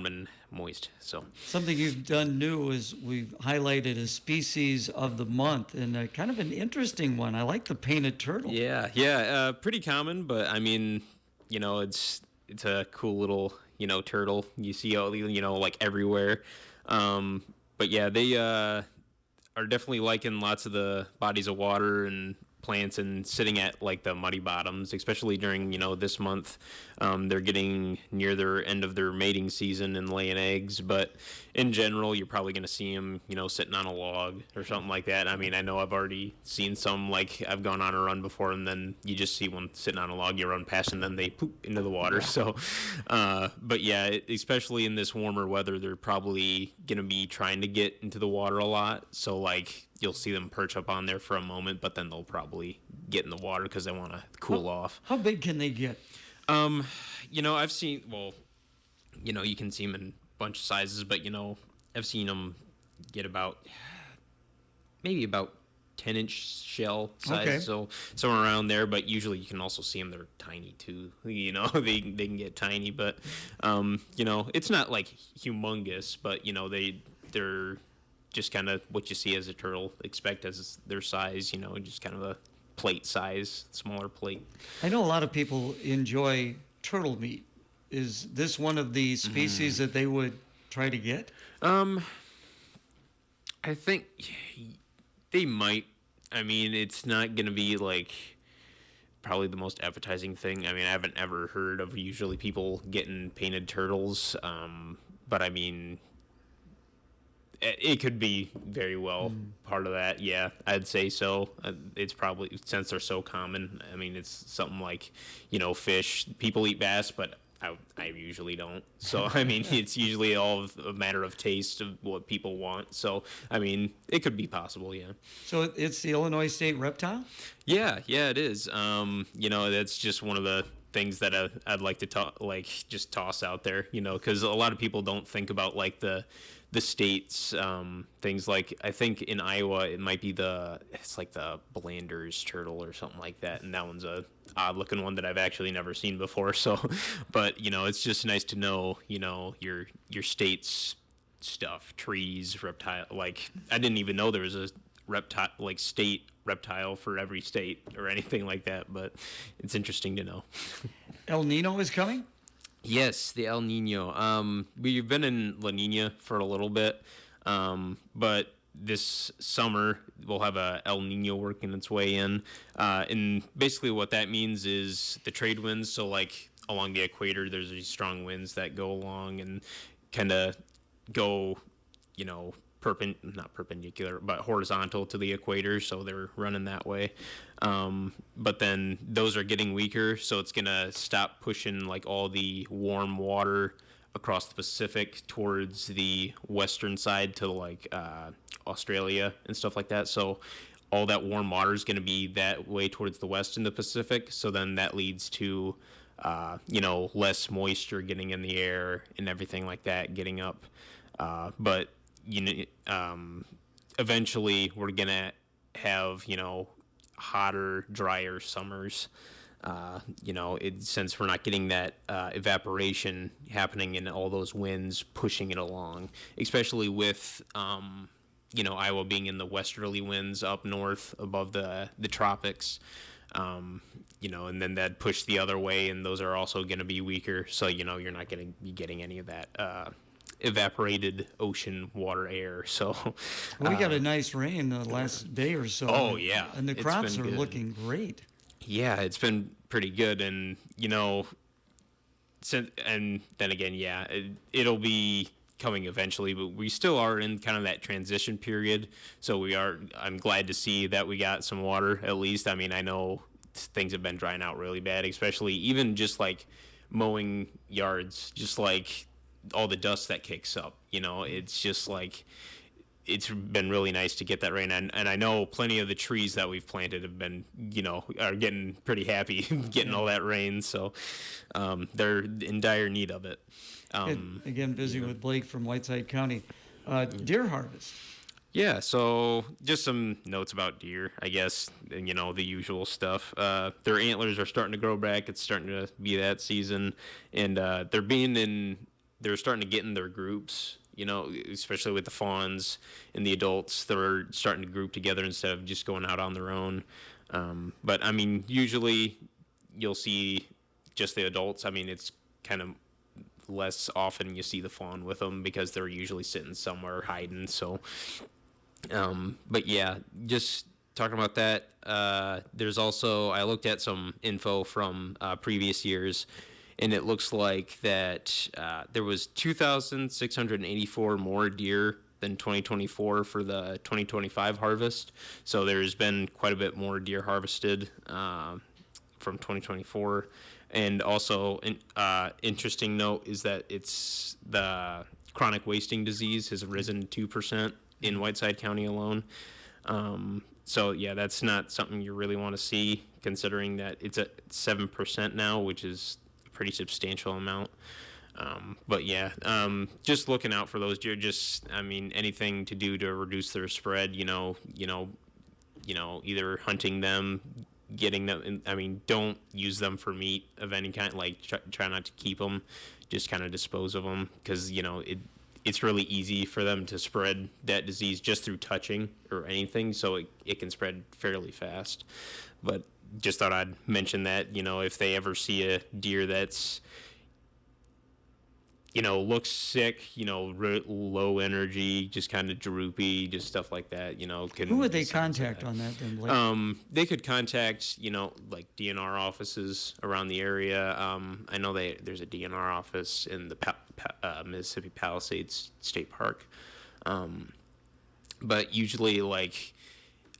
and moist. So Something you've done new is we've highlighted a species of the month, and kind of an interesting one. I like the painted turtle. yeah, pretty common, but I mean, it's a cool little turtle you see all like everywhere. But yeah, they are definitely liking lots of the bodies of water and plants and sitting at like the muddy bottoms, especially during this month. They're getting near their end of their mating season and laying eggs, but in general, you're probably going to see them sitting on a log or something like that. I mean, I know I've already seen some, like I've gone on a run before, and then you just see one sitting on a log, you run past, and then they poop into the water. So, but yeah, especially in this warmer weather, they're probably going to be trying to get into the water a lot. So like you'll see them perch up on there for a moment, but then they'll probably get in the water because they want to cool off. How big can they get? I've seen, well, you can see them in a bunch of sizes, but, I've seen them get maybe about 10-inch shell size, Okay. so somewhere around there, but usually you can also see them, they're tiny too, they can get tiny, but, it's not like humongous, but, they're just kind of what you see as a turtle, expect as their size, just kind of a plate size, smaller plate. I know a lot of people enjoy turtle meat. Is this one of the species that they would try to get? I think they might. I mean, it's not going to be like probably the most appetizing thing. I mean, I haven't ever heard of usually people getting painted turtles. But I mean, it could be very well part of that. Yeah, I'd say so. It's probably, since they're so common. I mean, it's something like, fish. People eat bass, but I usually don't. So, I mean, it's usually all a matter of taste of what people want. So, I mean, it could be possible, yeah. So it's the Illinois State Reptile? Yeah, it is. That's just one of the things that I'd like to just toss out there, because a lot of people don't think about like the states, things like, I think in Iowa it might be it's like the Blanders turtle or something like that, and that one's a odd looking one that I've actually never seen before. So, but it's just nice to know your state's stuff, trees, reptile. Like I didn't even know there was a reptile, like state reptile for every state or anything like that, but it's interesting to know. El Nino is coming? Yes, the El Nino. We've been in La Nina for a little bit, but this summer we'll have a El Nino working its way in. And basically what that means is the trade winds, so like along the equator, there's these strong winds that go along and kind of go, not perpendicular, but horizontal to the equator, so they're running that way. But then those are getting weaker, so it's gonna stop pushing like all the warm water across the Pacific towards the western side to like Australia and stuff like that. So all that warm water is gonna be that way towards the west in the Pacific. So then that leads to less moisture getting in the air and everything like that getting up. But eventually we're gonna have hotter, drier summers. Since we're not getting that evaporation happening and all those winds pushing it along, especially with Iowa being in the westerly winds up north above the tropics. And then that push the other way, and those are also going to be weaker. So you're not going to be getting any of that evaporated ocean water air. So Well, we got a nice rain the last day or so. Oh, yeah. And the It's crops been are good. looking great. yeah, it's been pretty good, and and then again, yeah, it'll be coming eventually, but we still are in kind of that transition period. So I'm glad to see that we got some water at least. I mean, I know things have been drying out really bad, especially even just like mowing yards, just like all the dust that kicks up, it's just like, it's been really nice to get that rain. And I know plenty of the trees that we've planted have been, are getting pretty happy getting all that rain. So they're in dire need of it. Again, visiting with Blake from Whiteside County. Deer harvest. Yeah, so just some notes about deer, I guess, and, the usual stuff. Their antlers are starting to grow back. It's starting to be that season, and they're being in they're starting to get in their groups. Especially with the fawns and the adults, they're starting to group together instead of just going out on their own. But I mean, usually you'll see just the adults. I mean, it's kind of less often you see the fawn with them because they're usually sitting somewhere hiding. So, but yeah, just talking about that. There's also I looked at some info from previous years, and it looks like that there was 2,684 more deer than 2024 for the 2025 harvest. So there's been quite a bit more deer harvested from 2024. And also, interesting note is that it's the chronic wasting disease has risen 2% in Whiteside County alone. So yeah, that's not something you really want to see, considering that it's at 7% now, which is a pretty substantial amount. But yeah, just looking out for those deer. Just I mean, anything to do to reduce their spread. Either hunting them, getting them. I mean, don't use them for meat of any kind. Like try not to keep them. Just kind of dispose of them because it's really easy for them to spread that disease just through touching or anything. So it can spread fairly fast. But just thought I'd mention that if they ever see a deer that's looks sick, low energy, just kind of droopy, just stuff like that, Who would they contact on that then, Blake? They could contact, like DNR offices around the area. I know there's a DNR office in the Mississippi Palisades State Park. But usually, like,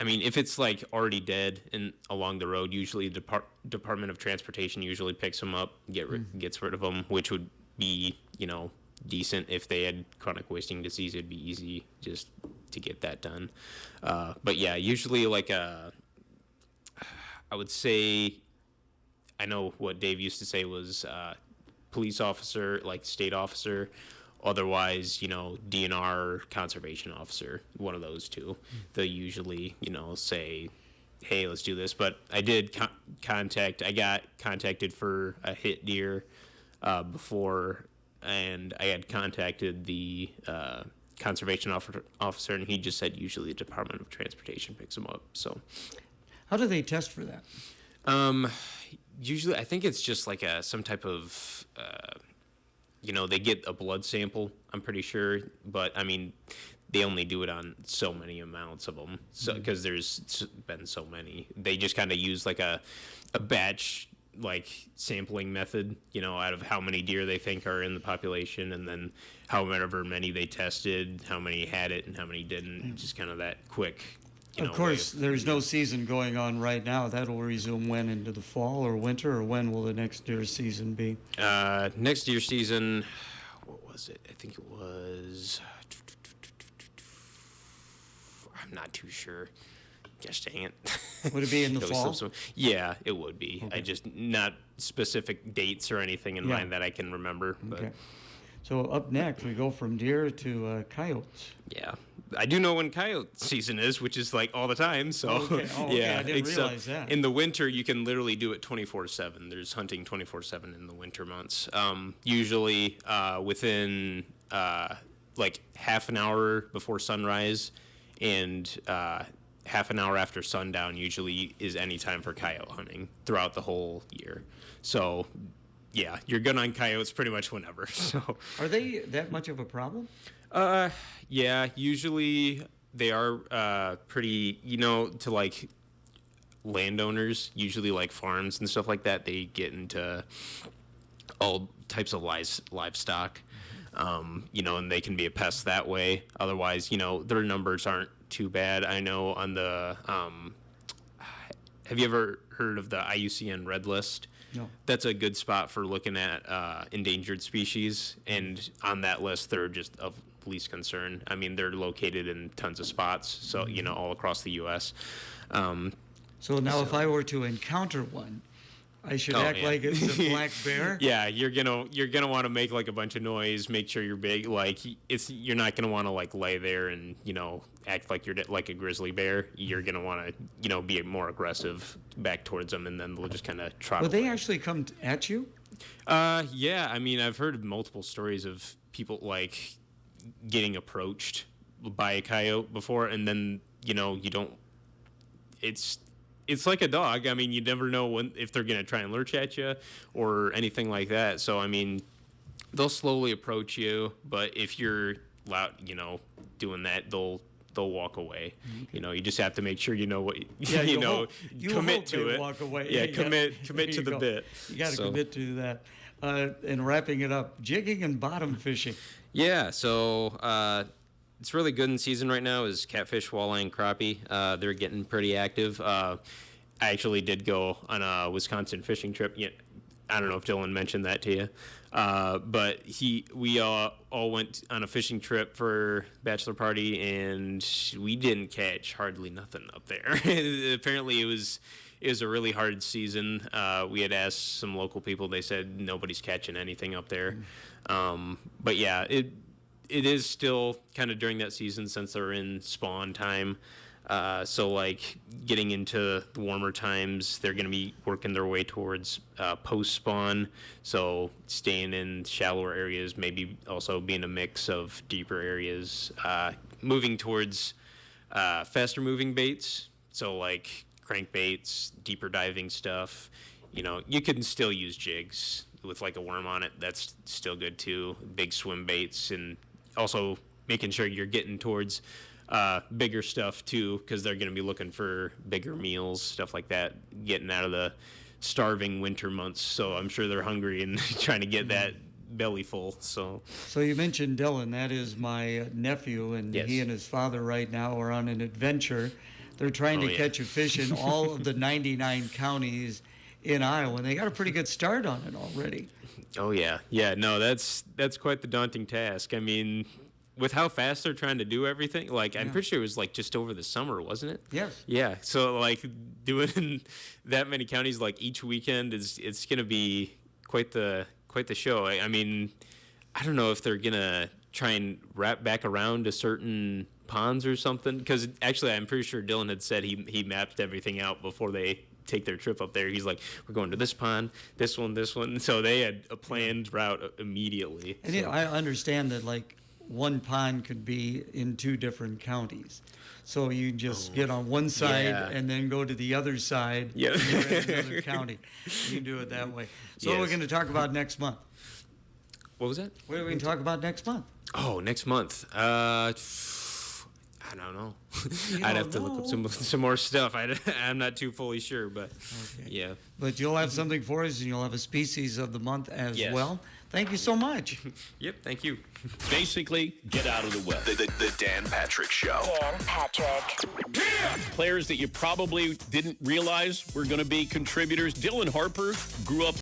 I mean, if it's like already dead and along the road, usually the Department of Transportation usually picks them up, gets rid of them, which would be decent. If they had chronic wasting disease, it'd be easy just to get that done. But yeah, usually like I would say, I know what Dave used to say was police officer, like state officer, otherwise DNR conservation officer, one of those two. They'll usually say, hey, let's do this. But I did I got contacted for a hit deer before, and I had contacted the conservation officer, and he just said usually the Department of Transportation picks them up. So, how do they test for that? Usually, I think it's just like some type of, they get a blood sample. I'm pretty sure, but I mean, they only do it on so many amounts of them. So because there's been so many, they just kind of use like a batch like sampling method, out of how many deer they think are in the population, and then however many they tested, how many had it and how many didn't. Just kind of that quick. Of course, there's no season going on right now. That'll resume when, into the fall or winter, or when will the next deer season be? Next deer season, what was it? I think it was. I'm not too sure. Gosh dang it. Would it be in the fall? Yeah, it would be. Okay. I just not specific dates or anything in mind that I can remember. But. Okay. So up next, we go from deer to coyotes. Yeah, I do know when coyote season is, which is like all the time. So okay. I didn't realize that. In the winter, you can literally do it 24/7. There's hunting 24/7 in the winter months. Usually within like half an hour before sunrise and half an hour after sundown usually is any time for coyote hunting throughout the whole year. So yeah, you're good on coyotes pretty much whenever. So are they that much of a problem? Yeah, usually they are pretty, to like landowners, usually like farms and stuff like that, they get into all types of livestock. And they can be a pest that way. Otherwise, their numbers aren't too bad. I know on the have you ever heard of the IUCN Red List? No. That's a good spot for looking at endangered species, and on that list, they're just of least concern. I mean, they're located in tons of spots, so all across the U.S. So now, if I were to encounter one, I should act like it's a black bear. Yeah, you're gonna want to make like a bunch of noise, make sure you're big. Like you're not gonna want to like lay there and act like you're like a grizzly bear. You're gonna want to be more aggressive back towards them, and then they'll just kind of trot. Will they actually come at you? Yeah, I mean, I've heard multiple stories of people like getting approached by a coyote before, and then you don't. It's it's like a dog. I mean, you never know when if they're gonna try and lurch at you or anything like that. So I mean, they'll slowly approach you, but if you're loud, doing that, they'll walk away. You just have to make sure you know what Yeah, you commit hope to they it. walk away. Yeah, There commit to you the go. bit. You got to So, commit to that. And wrapping it up, jigging and bottom fishing. yeah, so it's really good in season right now is catfish, walleye, and crappie. They're getting pretty active. I actually did go on a Wisconsin fishing trip. Yeah, I don't know if Dylan mentioned that to you, but we all went on a fishing trip for bachelor party, and we didn't catch hardly nothing up there. Apparently, it was a really hard season. We had asked some local people; they said nobody's catching anything up there. But yeah, it is still kind of during that season since they're in spawn time. So like getting into the warmer times, they're going to be working their way towards post spawn. So staying in shallower areas, maybe also being a mix of deeper areas, moving towards faster moving baits. So like crankbaits, deeper diving stuff. You can still use jigs with like a worm on it. That's still good too. Big swim baits, and also making sure you're getting towards bigger stuff too, because they're going to be looking for bigger meals, stuff like that, getting out of the starving winter months. So I'm sure they're hungry and trying to get that belly full. So You mentioned Dylan. That is my nephew, and Yes. he and his father right now are on an adventure. They're trying Oh, to yeah. catch a fish in all of the 99 counties in Iowa, and they got a pretty good start on it already. Oh yeah. No, that's quite the daunting task. I mean, with how fast they're trying to do everything, like I'm pretty sure it was like just over the summer, wasn't it? Yes. Yeah. So like doing that many counties like each weekend it's gonna be quite the show. I mean, I don't know if they're gonna try and wrap back around to certain ponds or something, because actually I'm pretty sure Dylan had said he mapped everything out before they take their trip up there. He's like, we're going to this pond, this one. So they had a planned route immediately. And So- I understand that like one pond could be in two different counties. So you just get on one side Yeah. and then go to the other side. Yeah. And you're in another county. You can do it that way. So what we're Yes. going to talk about next month. What was that? What are we going to talk about next month? Oh, next month. I don't know. You I'd have don't to look up know? some more stuff. I'm not too fully sure, but Okay. yeah. But you'll have something for us, and you'll have a species of the month as Yes. well. Thank you so much. Yep. Thank you. Basically, get out of the way. The Dan Patrick Show. Dan Patrick. Players that you probably didn't realize were going to be contributors. Dylan Harper grew up